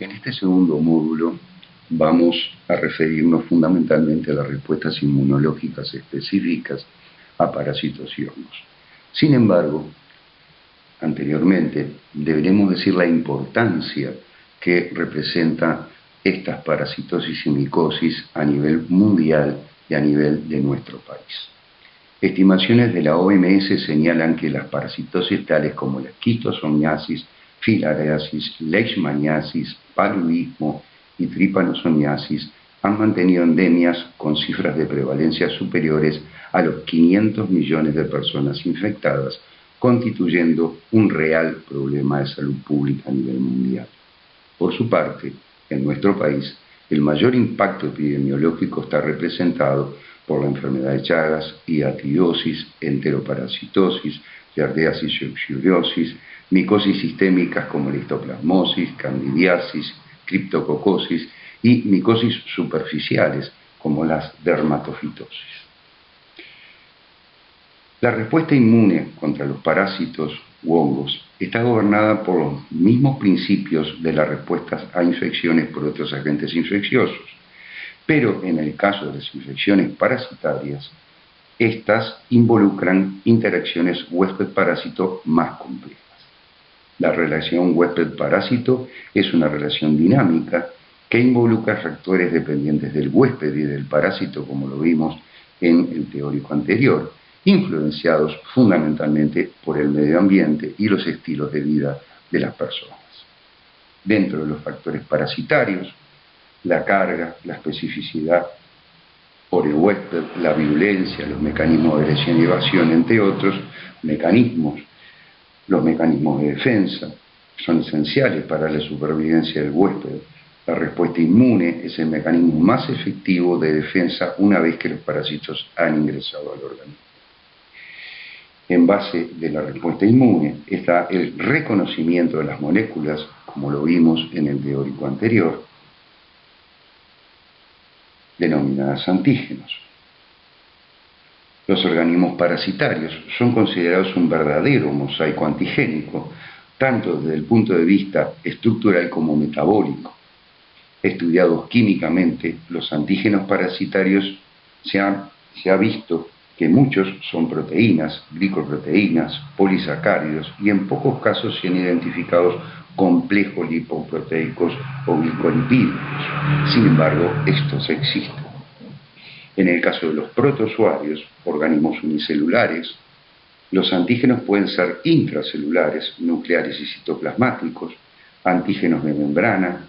En este segundo módulo vamos a referirnos fundamentalmente a las respuestas inmunológicas específicas a parásitos y hongos. Sin embargo, anteriormente deberemos decir la importancia que representa estas parasitosis y micosis a nivel mundial y a nivel de nuestro país. Estimaciones de la OMS señalan que las parasitosis tales como la esquistosomiasis, filariasis, leishmaniasis, paludismo y trypanosomiasis han mantenido endemias con cifras de prevalencia superiores a los 500 millones de personas infectadas, constituyendo un real problema de salud pública a nivel mundial. Por su parte, en nuestro país, el mayor impacto epidemiológico está representado por la enfermedad de Chagas, hidatidiosis, enteroparasitosis, giardiasis y oxidiosis, micosis sistémicas como la histoplasmosis, candidiasis, criptococosis y micosis superficiales como las dermatofitosis. La respuesta inmune contra los parásitos u hongos está gobernada por los mismos principios de las respuestas a infecciones por otros agentes infecciosos, pero en el caso de las infecciones parasitarias, estas involucran interacciones huésped-parásito más complejas. La relación huésped-parásito es una relación dinámica que involucra factores dependientes del huésped y del parásito, como lo vimos en el teórico anterior, influenciados fundamentalmente por el medio ambiente y los estilos de vida de las personas. Dentro de los factores parasitarios, la carga, la especificidad por el huésped, la virulencia, los mecanismos de agresión y evasión, entre otros mecanismos. Los mecanismos de defensa son esenciales para la supervivencia del huésped. La respuesta inmune es el mecanismo más efectivo de defensa una vez que los parásitos han ingresado al organismo. En base de la respuesta inmune está el reconocimiento de las moléculas, como lo vimos en el teórico anterior, denominadas antígenos. Los organismos parasitarios son considerados un verdadero mosaico antigénico, tanto desde el punto de vista estructural como metabólico. Estudiados químicamente, los antígenos parasitarios se ha visto que muchos son proteínas, glicoproteínas, polisacáridos y en pocos casos se han identificado complejos lipoproteicos o glicolipídicos. Sin embargo, estos existen. En el caso de los protozoarios, organismos unicelulares, los antígenos pueden ser intracelulares, nucleares y citoplasmáticos, antígenos de membrana,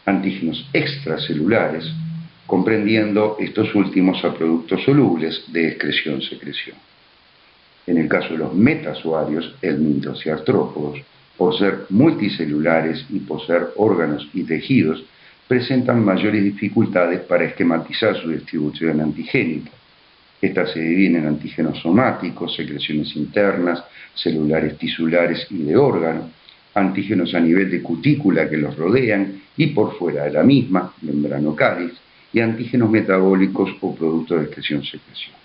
antígenos extracelulares, comprendiendo estos últimos a productos solubles de excreción-secreción. En el caso de los metazoarios, helmintos y artrópodos, por ser multicelulares y poseer órganos y tejidos, presentan mayores dificultades para esquematizar su distribución antigénica. Estas se dividen en antígenos somáticos, secreciones internas, celulares tisulares y de órgano, antígenos a nivel de cutícula que los rodean y por fuera de la misma, membranocáliz, y antígenos metabólicos o productos de excreción-secreción.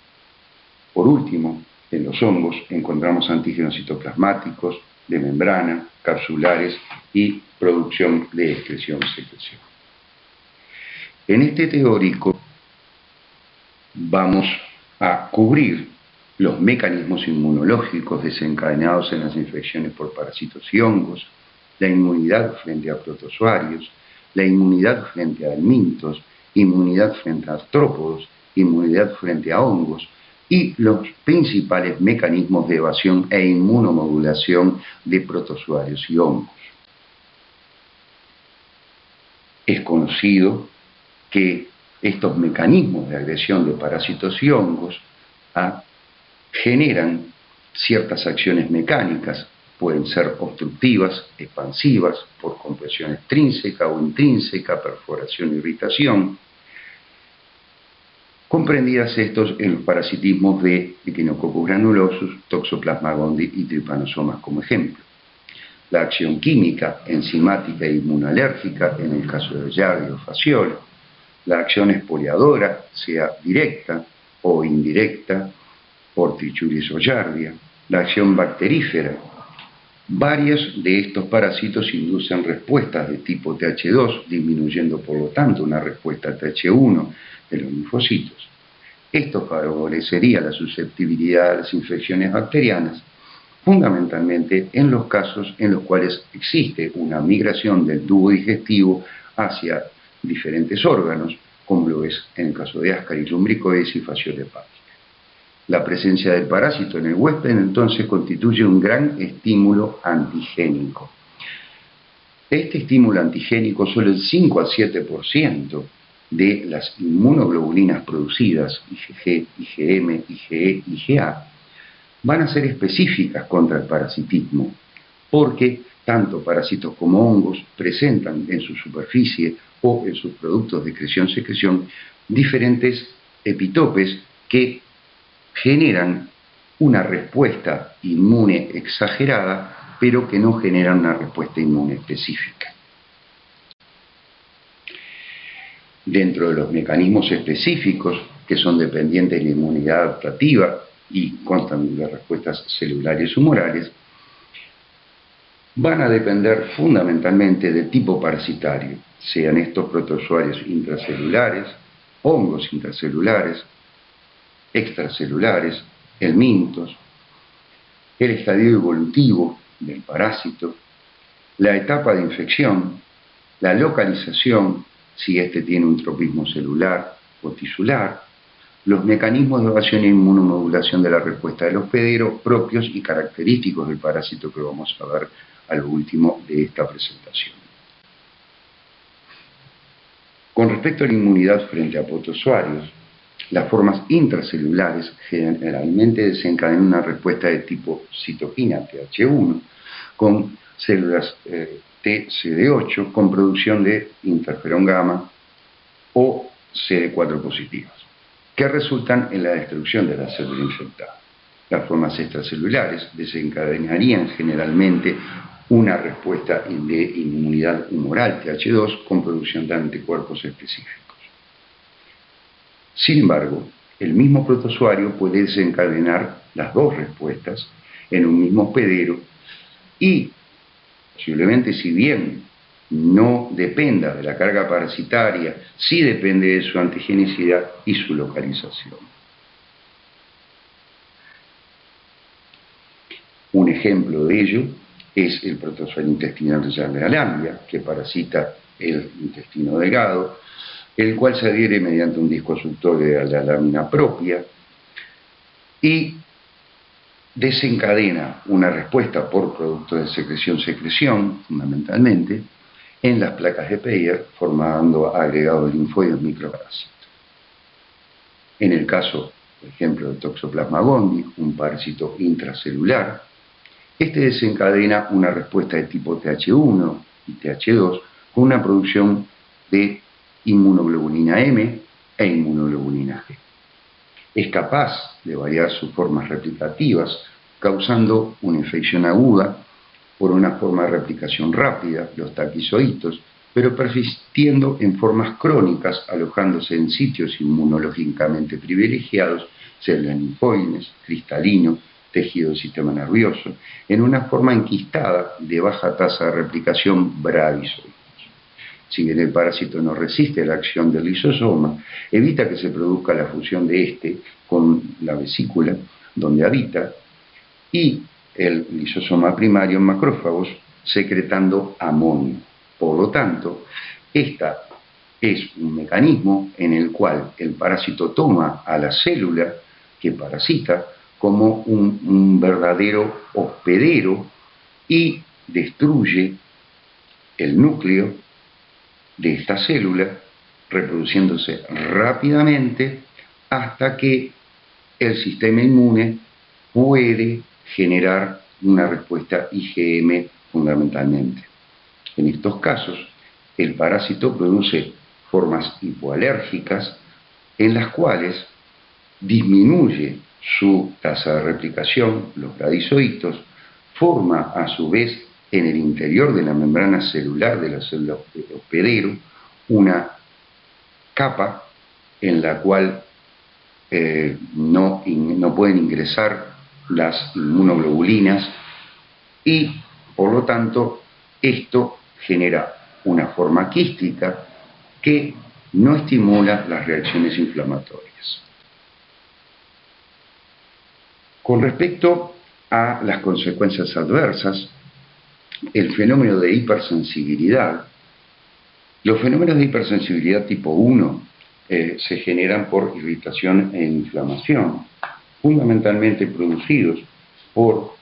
Por último, en los hongos encontramos antígenos citoplasmáticos, de membrana, capsulares y producción de excreción-secreción. En este teórico vamos a cubrir los mecanismos inmunológicos desencadenados en las infecciones por parásitos y hongos, la inmunidad frente a protozoarios, la inmunidad frente a helmintos, inmunidad frente a artrópodos, inmunidad frente a hongos y los principales mecanismos de evasión e inmunomodulación de protozoarios y hongos. Es conocido que estos mecanismos de agresión de parásitos y hongos generan ciertas acciones mecánicas, pueden ser obstructivas, expansivas, por compresión extrínseca o intrínseca, perforación e irritación, comprendidas estos en los parasitismos de Echinococcus granulosus, Toxoplasma gondii y Trypanosomas como ejemplo. La acción química, enzimática e inmunolérgica en el caso de Giardia o Fasciola, la acción expoliadora, sea directa o indirecta, por Trichuris o Giardia, la acción bacterífera, Varios de estos parásitos inducen respuestas de tipo Th2, disminuyendo por lo tanto una respuesta Th1 de los linfocitos. Esto favorecería la susceptibilidad a las infecciones bacterianas, fundamentalmente en los casos en los cuales existe una migración del tubo digestivo hacia diferentes órganos, como lo es en el caso de Ascaris lumbricoides y fasciole hepática. La presencia del parásito en el huésped entonces constituye un gran estímulo antigénico. Este estímulo antigénico, solo el 5 al 7% de las inmunoglobulinas producidas, IgG, IgM, IgE, IgA, van a ser específicas contra el parasitismo, porque tanto parásitos como hongos presentan en su superficie o en sus productos de excreción-secreción diferentes epitopes que generan una respuesta inmune exagerada, pero que no generan una respuesta inmune específica. Dentro de los mecanismos específicos que son dependientes de la inmunidad adaptativa y constan de respuestas celulares humorales, van a depender fundamentalmente del tipo parasitario, sean estos protozoarios intracelulares, hongos intracelulares, extracelulares, helmintos, el estadio evolutivo del parásito, la etapa de infección, la localización, si éste tiene un tropismo celular o tisular, los mecanismos de evasión e inmunomodulación de la respuesta del hospedero propios y característicos del parásito que vamos a ver a lo último de esta presentación. Con respecto a la inmunidad frente a protozoarios, las formas intracelulares generalmente desencadenan una respuesta de tipo citokina Th1 con células TCD8 con producción de interferón gamma o CD4 positivas, que resultan en la destrucción de la célula infectada. Las formas extracelulares desencadenarían generalmente una respuesta de inmunidad humoral Th2 con producción de anticuerpos específicos. Sin embargo, el mismo protozoario puede desencadenar las dos respuestas en un mismo hospedero y posiblemente, si bien no dependa de la carga parasitaria, sí depende de su antigenicidad y su localización. Un ejemplo de ello es el protozoario intestinal de Yersinia, que parasita el intestino delgado, el cual se adhiere mediante un disco suctorio a la lámina propia y desencadena una respuesta por producto de secreción-secreción, fundamentalmente, en las placas de Peyer, formando agregados linfoides microparásitos. En el caso, por ejemplo, del Toxoplasma gondii, un parásito intracelular, este desencadena una respuesta de tipo Th1 y Th2 con una producción de inmunoglobulina M e inmunoglobulina G. Es capaz de variar sus formas replicativas, causando una infección aguda por una forma de replicación rápida, los taquizoitos, pero persistiendo en formas crónicas, alojándose en sitios inmunológicamente privilegiados, células linfoides, cristalinos, tejido del sistema nervioso, en una forma enquistada de baja tasa de replicación bradyzoides. Si bien el parásito no resiste la acción del lisosoma, evita que se produzca la fusión de este con la vesícula donde habita y el lisosoma primario en macrófagos secretando amonio. Por lo tanto, esta es un mecanismo en el cual el parásito toma a la célula que parasita como un verdadero hospedero y destruye el núcleo de esta célula, reproduciéndose rápidamente hasta que el sistema inmune puede generar una respuesta IgM fundamentalmente. En estos casos, el parásito produce formas hipoalérgicas en las cuales disminuye su tasa de replicación, los bradizoitos, forma a su vez en el interior de la membrana celular de la célula hospedero una capa en la cual no pueden ingresar las inmunoglobulinas y Por lo tanto, esto genera una forma quística que no estimula las reacciones inflamatorias. Con respecto a las consecuencias adversas, el fenómeno de hipersensibilidad, los fenómenos de hipersensibilidad tipo 1 se generan por irritación e inflamación, fundamentalmente producidos por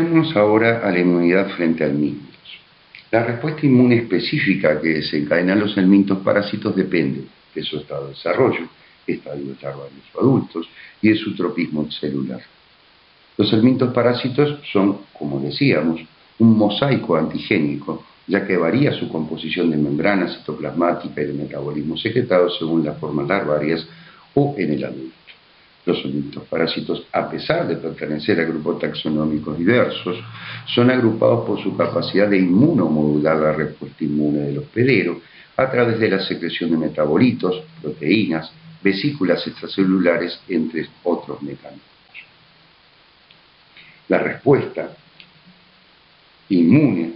Vamos ahora a la inmunidad frente a helmintos. La respuesta inmune específica que desencadenan los helmintos parásitos depende de su estado de desarrollo, estadios larvarios o adultos, y de su tropismo celular. Los helmintos parásitos son, como decíamos, un mosaico antigénico, ya que varía su composición de membrana citoplasmática y de metabolismo secretado según las formas larvarias o en el adulto. Los helmintos parásitos, a pesar de pertenecer a grupos taxonómicos diversos, son agrupados por su capacidad de inmunomodular la respuesta inmune del hospedero a través de la secreción de metabolitos, proteínas, vesículas extracelulares, entre otros mecanismos. La respuesta inmune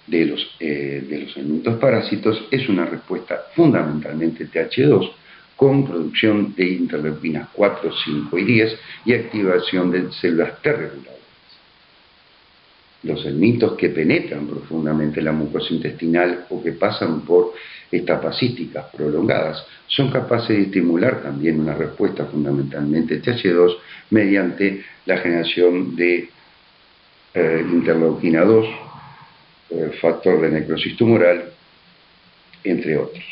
de los helmintos parásitos es una respuesta fundamentalmente Th2, con producción de interleuquinas 4, 5 y 10 y activación de células T reguladoras. Los helmintos que penetran profundamente la mucosa intestinal o que pasan por etapas císticas prolongadas son capaces de estimular también una respuesta fundamentalmente Th2 mediante la generación de interleuquina 2, factor de necrosis tumoral, entre otros.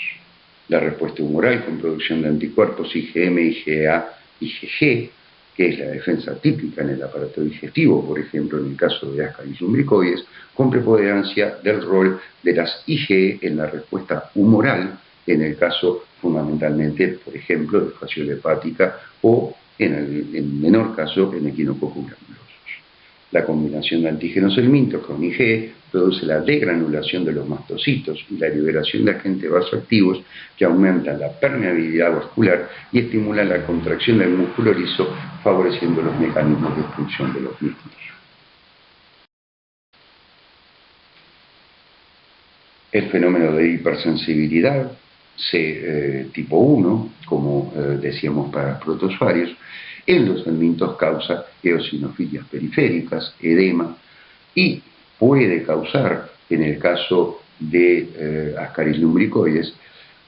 La respuesta humoral con producción de anticuerpos IgM, IgA, IgG, que es la defensa típica en el aparato digestivo, por ejemplo en el caso de Ascaris lumbricoides, con preponderancia del rol de las IgE en la respuesta humoral, en el caso fundamentalmente, por ejemplo, de fasciola hepática o en menor caso en equinococcus granulosos. La combinación de antígenos helmintos con IgE produce la degranulación de los mastocitos y la liberación de agentes vasoactivos que aumentan la permeabilidad vascular y estimulan la contracción del músculo liso, favoreciendo los mecanismos de expulsión de los mismos. El fenómeno de hipersensibilidad tipo 1, como decíamos para protozoarios, en los helmintos causa eosinofilias periféricas, edema, y puede causar, en el caso de Ascaris lumbricoides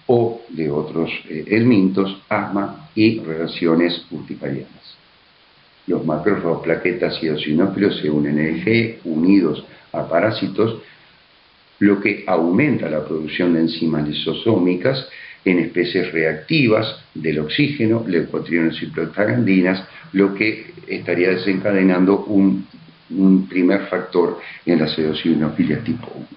o de otros helmintos, asma y reacciones urticarianas. Los macrófagos, plaquetas y eosinófilos se unen en el G, unidos a parásitos, lo que aumenta la producción de enzimas lisosómicas en especies reactivas del oxígeno, leucotrienos y prostaglandinas, lo que estaría desencadenando un primer factor en las eosinofilias tipo 1.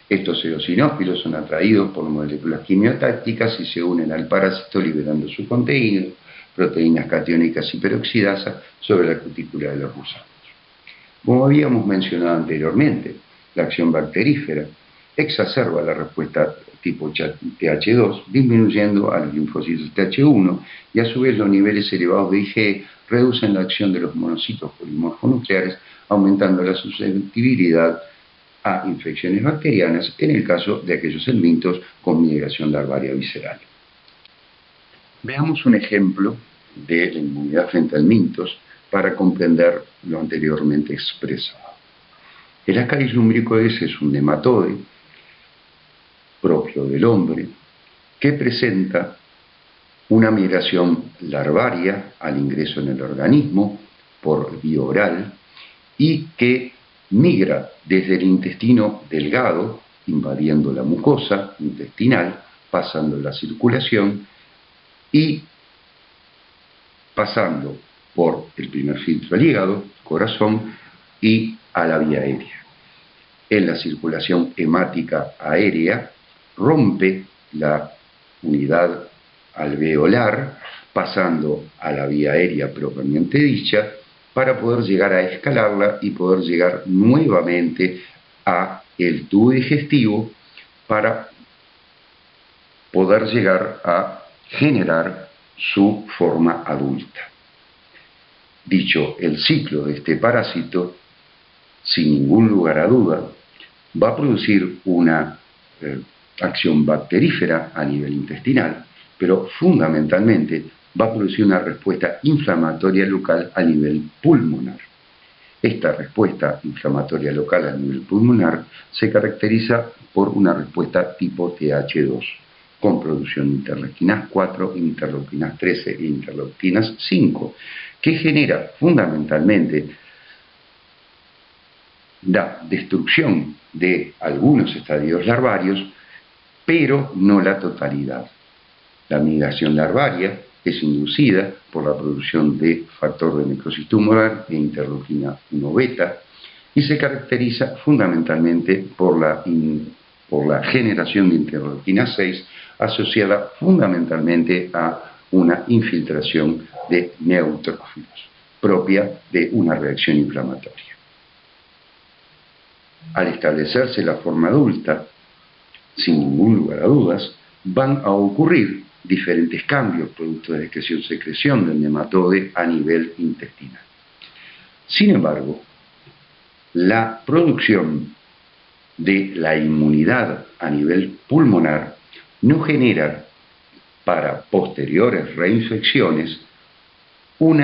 Estos eosinófilos son atraídos por moléculas quimiotácticas y se unen al parásito liberando su contenido, proteínas catiónicas y peroxidasa, sobre la cutícula de los gusanos. Como habíamos mencionado anteriormente, la acción bacterífera exacerba la respuesta tipo Th2, disminuyendo a los linfocitos Th1 y a su vez los niveles elevados de IgE reducen la acción de los monocitos polimorfonucleares, aumentando la susceptibilidad a infecciones bacterianas en el caso de aquellos helmintos con migración larvaria visceral. Veamos un ejemplo de la inmunidad frente a helmintos para comprender lo anteriormente expresado. El Ascaris lumbricoides es un nematode propio del hombre que presenta una migración larvaria al ingreso en el organismo por vía oral y que migra desde el intestino delgado, invadiendo la mucosa intestinal, pasando la circulación y pasando por el primer filtro al hígado, corazón y a la vía aérea. En la circulación hemática aérea rompe la unidad alveolar, pasando a la vía aérea propiamente dicha, para poder llegar a escalarla y poder llegar nuevamente a el tubo digestivo para poder llegar a generar su forma adulta. Dicho el ciclo de este parásito, sin ningún lugar a duda, va a producir una acción bacterífera a nivel intestinal, pero fundamentalmente va a producir una respuesta inflamatoria local a nivel pulmonar. Esta respuesta inflamatoria local a nivel pulmonar se caracteriza por una respuesta tipo TH2, con producción de interleuquinas 4, interleuquinas 13 e interleuquinas 5, que genera fundamentalmente la destrucción de algunos estadios larvarios, pero no la totalidad. La migración larvaria es inducida por la producción de factor de necrosis tumoral e interleuquina 1 beta y se caracteriza fundamentalmente por la generación de interleuquina 6 asociada fundamentalmente a una infiltración de neutrófilos propia de una reacción inflamatoria. Al establecerse la forma adulta, sin ningún lugar a dudas, van a ocurrir diferentes cambios producto de la excreción-secreción del nematode a nivel intestinal. Sin embargo, la producción de la inmunidad a nivel pulmonar no genera para posteriores reinfecciones un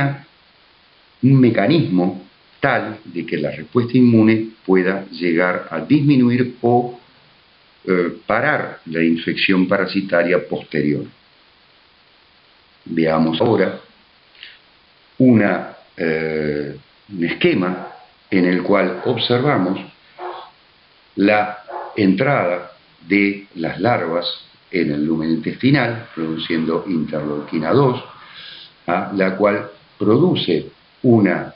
mecanismo tal de que la respuesta inmune pueda llegar a disminuir o parar la infección parasitaria posterior. Veamos ahora un esquema en el cual observamos la entrada de las larvas en el lumen intestinal, produciendo interleuquina 2, la cual produce una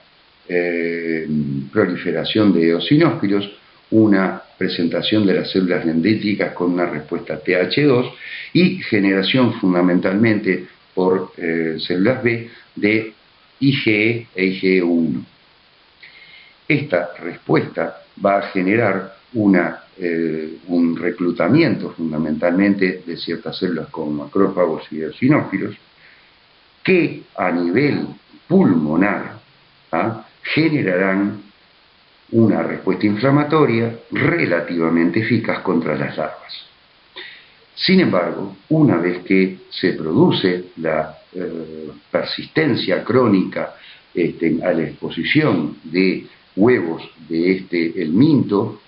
proliferación de eosinófilos, una presentación de las células dendríticas con una respuesta TH2 y generación fundamentalmente por células B de IgE e IgE1. Esta respuesta va a generar un reclutamiento fundamentalmente de ciertas células como macrófagos y eosinófilos que a nivel pulmonar generarán una respuesta inflamatoria relativamente eficaz contra las larvas. Sin embargo, una vez que se produce la persistencia crónica a la exposición de huevos de este helminto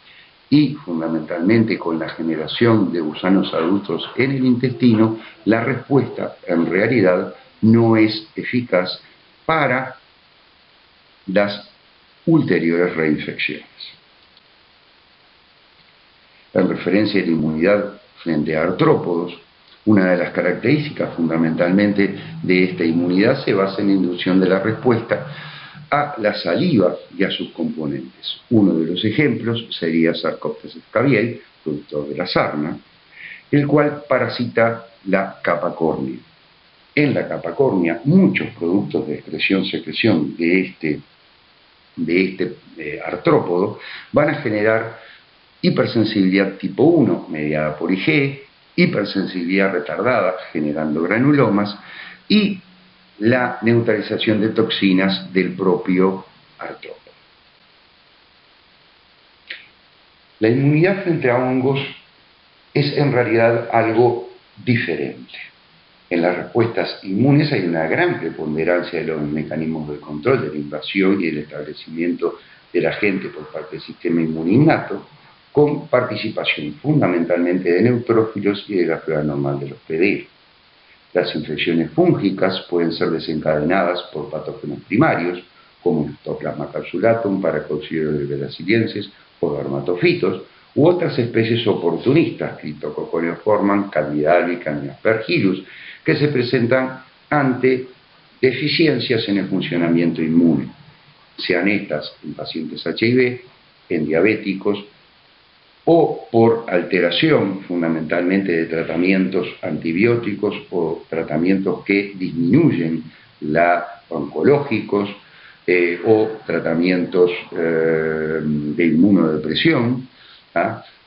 y fundamentalmente con la generación de gusanos adultos en el intestino, la respuesta en realidad no es eficaz para las ulteriores reinfecciones. En referencia a la inmunidad frente a artrópodos, una de las características fundamentalmente de esta inmunidad se basa en la inducción de la respuesta a la saliva y a sus componentes. Uno de los ejemplos sería Sarcoptes scabiei, productor de la sarna, el cual parasita la capa córnea. En la capa córnea, muchos productos de excreción-secreción de este artrópodo van a generar hipersensibilidad tipo 1 mediada por IgE, hipersensibilidad retardada generando granulomas y la neutralización de toxinas del propio artrópodo. La inmunidad frente a hongos es en realidad algo diferente. En las respuestas inmunes hay una gran preponderancia de los mecanismos de control de la invasión y el establecimiento del agente por parte del sistema inmune innato, con participación fundamentalmente de neutrófilos y de la flora normal de los PD. Las infecciones fúngicas pueden ser desencadenadas por patógenos primarios, como el Histoplasma capsulatum, Paracoccidioides brasiliensis o dermatofitos, u otras especies oportunistas, Cryptococcus Candida y Candida aspergillus, que se presentan ante deficiencias en el funcionamiento inmune, sean estas en pacientes HIV, en diabéticos, o por alteración fundamentalmente de tratamientos antibióticos o tratamientos que disminuyen oncológicos o tratamientos de inmunodepresión,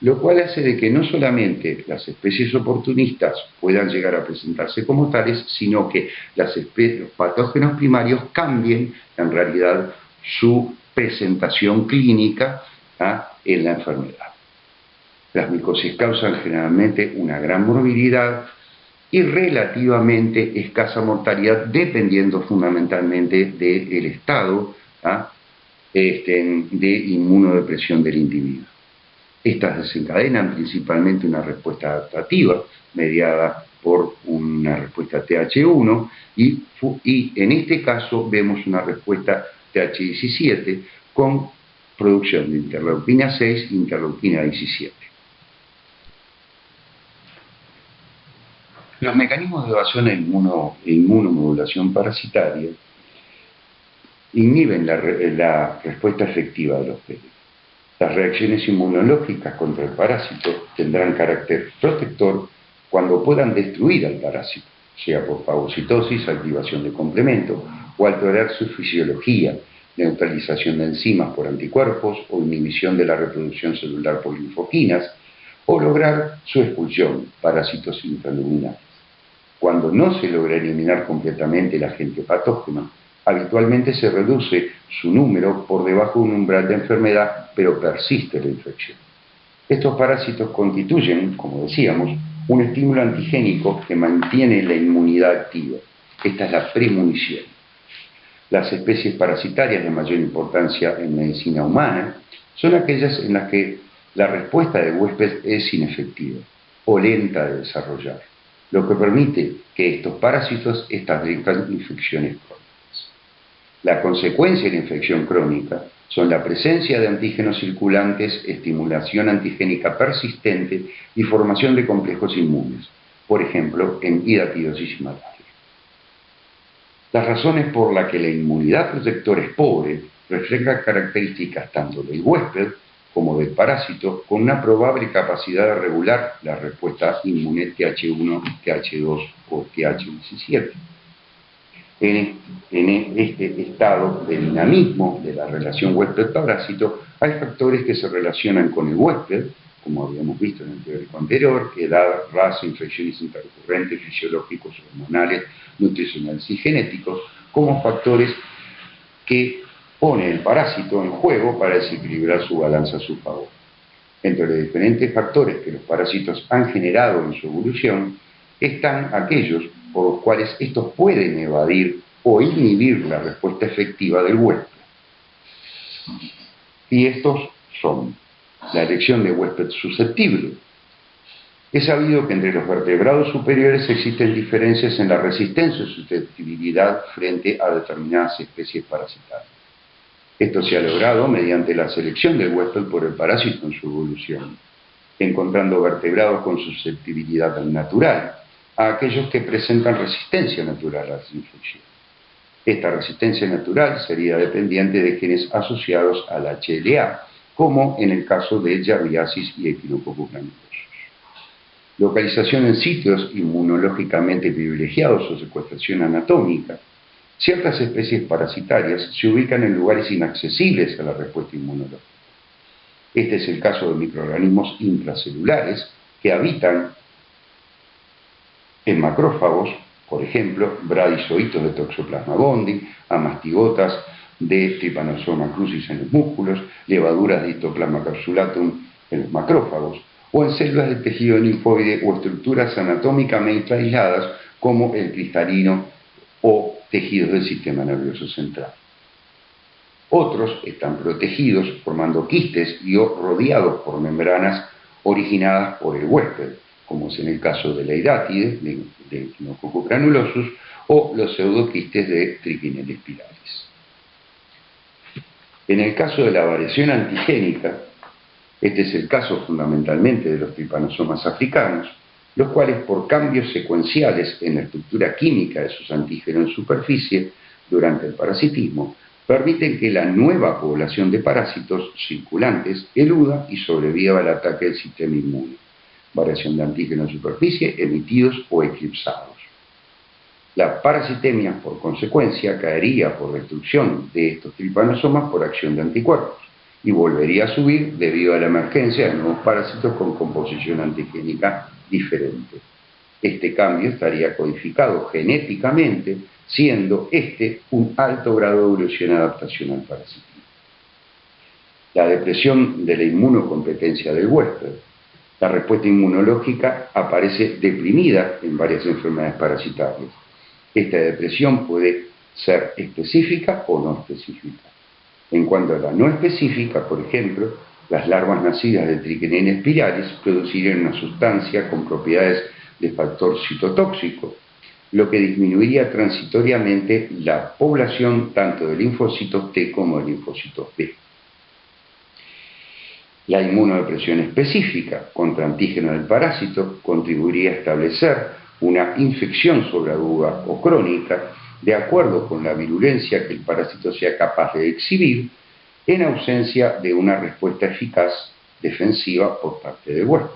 Lo cual hace de que no solamente las especies oportunistas puedan llegar a presentarse como tales, sino que los patógenos primarios cambien en realidad su presentación clínica en la enfermedad. Las micosis causan generalmente una gran morbilidad y relativamente escasa mortalidad, dependiendo fundamentalmente del estado de inmunodepresión del individuo. Estas desencadenan principalmente una respuesta adaptativa mediada por una respuesta TH1 y en este caso vemos una respuesta TH17 con producción de interleuquina 6 e interleuquina 17. Los mecanismos de evasión e inmunomodulación parasitaria inhiben la respuesta efectiva de los péricles. Las reacciones inmunológicas contra el parásito tendrán carácter protector cuando puedan destruir al parásito, sea por fagocitosis, activación de complemento, o alterar su fisiología, neutralización de enzimas por anticuerpos o inhibición de la reproducción celular por linfoquinas, o lograr su expulsión, parásitos intraluminales. Cuando no se logra eliminar completamente el agente patógeno, habitualmente se reduce su número por debajo de un umbral de enfermedad, pero persiste la infección. Estos parásitos constituyen, como decíamos, un estímulo antigénico que mantiene la inmunidad activa. Esta es la premunición. Las especies parasitarias de mayor importancia en medicina humana son aquellas en las que la respuesta del huésped es inefectiva o lenta de desarrollar, lo que permite que estos parásitos establezcan infecciones crónicas. La consecuencia de la infección crónica son la presencia de antígenos circulantes, estimulación antigénica persistente y formación de complejos inmunes, por ejemplo, en hidatidosis y malaria. Las razones por las que la inmunidad protectora es pobre reflejan características tanto del huésped como del parásito, con una probable capacidad de regular la respuesta inmune TH1, TH2 o TH17. En este estado de dinamismo de la relación huésped-parásito hay factores que se relacionan con el huésped, como habíamos visto en el teórico anterior, edad, raza, infecciones intercurrentes, fisiológicos, hormonales, nutricionales y genéticos, como factores que pone el parásito en juego para desequilibrar su balanza a su favor. Entre los diferentes factores que los parásitos han generado en su evolución están aquellos por los cuales estos pueden evadir o inhibir la respuesta efectiva del huésped. Y estos son la elección de huésped susceptible. Es sabido que entre los vertebrados superiores existen diferencias en la resistencia o susceptibilidad frente a determinadas especies parasitarias. Esto se ha logrado mediante la selección del huésped por el parásito en su evolución, encontrando vertebrados con susceptibilidad natural a aquellos que presentan resistencia natural a las infecciones. Esta resistencia natural sería dependiente de genes asociados al HLA, como en el caso de Yardiasis y Echinococcus granulosus. Localización en sitios inmunológicamente privilegiados o secuestración anatómica. Ciertas especies parasitarias se ubican en lugares inaccesibles a la respuesta inmunológica. Este es el caso de microorganismos intracelulares que habitan en macrófagos, por ejemplo, bradizoitos de Toxoplasma gondii, amastigotas de Trypanosoma crucis en los músculos, levaduras de Histoplasma capsulatum en los macrófagos, o en células de tejido linfoide o estructuras anatómicamente aisladas como el cristalino o tejidos del sistema nervioso central. Otros están protegidos formando quistes y rodeados por membranas originadas por el huésped, como es en el caso de la hidátide, de Echinococcus granulosus, o los pseudoquistes de Trichinella spiralis. En el caso de la variación antigénica, este es el caso fundamentalmente de los tripanosomas africanos, los cuales por cambios secuenciales en la estructura química de sus antígenos en superficie durante el parasitismo, permiten que la nueva población de parásitos circulantes eluda y sobreviva al ataque del sistema inmune. Variación de antígenos en superficie emitidos o eclipsados. La parasitemia, por consecuencia, caería por destrucción de estos tripanosomas por acción de anticuerpos, y volvería a subir debido a la emergencia de nuevos parásitos con composición antigénica diferente. Este cambio estaría codificado genéticamente, siendo este un alto grado de evolución y adaptación al parasitismo. La depresión de la inmunocompetencia del huésped. La respuesta inmunológica aparece deprimida en varias enfermedades parasitarias. Esta depresión puede ser específica o no específica. En cuanto a la no específica, por ejemplo, las larvas nacidas de Trichininia spiralis producirían una sustancia con propiedades de factor citotóxico, lo que disminuiría transitoriamente la población tanto de linfocitos T como de linfocitos B. La inmunodepresión específica contra antígenos del parásito contribuiría a establecer una infección sobreaguda o crónica de acuerdo con la virulencia que el parásito sea capaz de exhibir en ausencia de una respuesta eficaz defensiva por parte del huésped.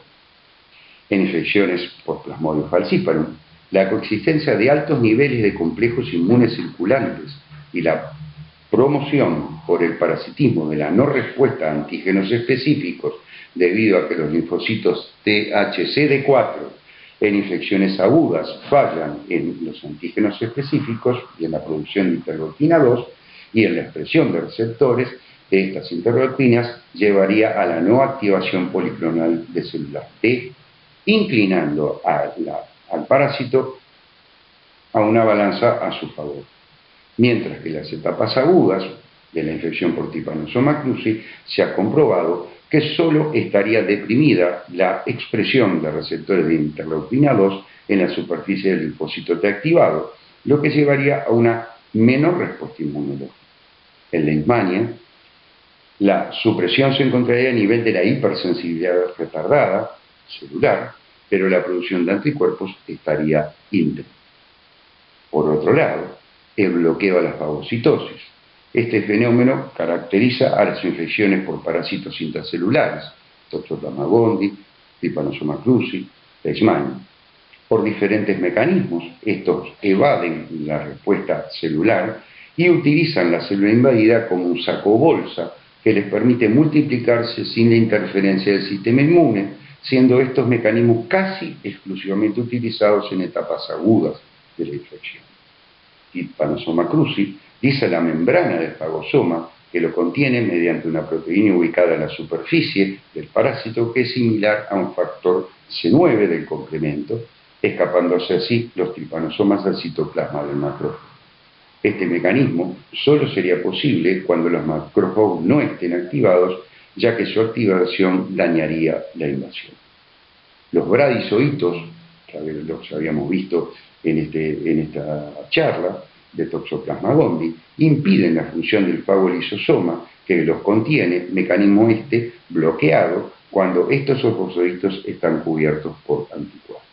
En infecciones por Plasmodium falciparum, la coexistencia de altos niveles de complejos inmunes circulantes y la promoción por el parasitismo de la no respuesta a antígenos específicos debido a que los linfocitos THCD4 en infecciones agudas fallan en los antígenos específicos y en la producción de interleuquina 2 y en la expresión de receptores de estas interleuquinas llevaría a la no activación policlonal de células T, inclinando al parásito a una balanza a su favor. Mientras que en las etapas agudas de la infección por Trypanosoma cruzi se ha comprobado que solo estaría deprimida la expresión de receptores de interleuquina 2 en la superficie del linfocito T activado, lo que llevaría a una menor respuesta inmunológica. En Leishmania, la supresión se encontraría a nivel de la hipersensibilidad retardada celular, pero la producción de anticuerpos estaría íntegra. Por otro lado, el bloqueo a la fagocitosis. Este fenómeno caracteriza a las infecciones por parásitos intracelulares, Toxoplasma gondii, Trypanosoma cruzi, Leishmania. Por diferentes mecanismos, estos evaden la respuesta celular y utilizan la célula invadida como un saco bolsa que les permite multiplicarse sin la interferencia del sistema inmune, siendo estos mecanismos casi exclusivamente utilizados en etapas agudas de la infección. Trypanosoma cruzi lisa la membrana del fagosoma que lo contiene mediante una proteína ubicada en la superficie del parásito que es similar a un factor C9 del complemento, escapándose así los tripanosomas al citoplasma del macrófago. Este mecanismo solo sería posible cuando los macrófagos no estén activados, ya que su activación dañaría la invasión. Los bradizoitos, que los habíamos visto en esta charla, de Toxoplasma gondii, impiden la función del fagolisosoma que los contiene, mecanismo bloqueado cuando estos ovocitos están cubiertos por anticuerpos.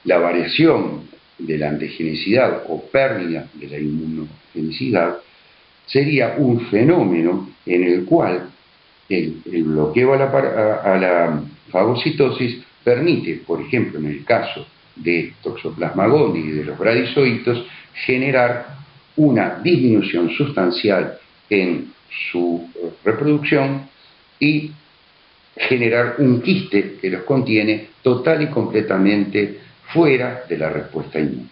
La variación de la antigenicidad o pérdida de la inmunogenicidad sería un fenómeno en el cual el bloqueo a la fagocitosis permite, por ejemplo, en el caso de Toxoplasma gondii y de los bradizoitos, generar una disminución sustancial en su reproducción y generar un quiste que los contiene total y completamente fuera de la respuesta inmune.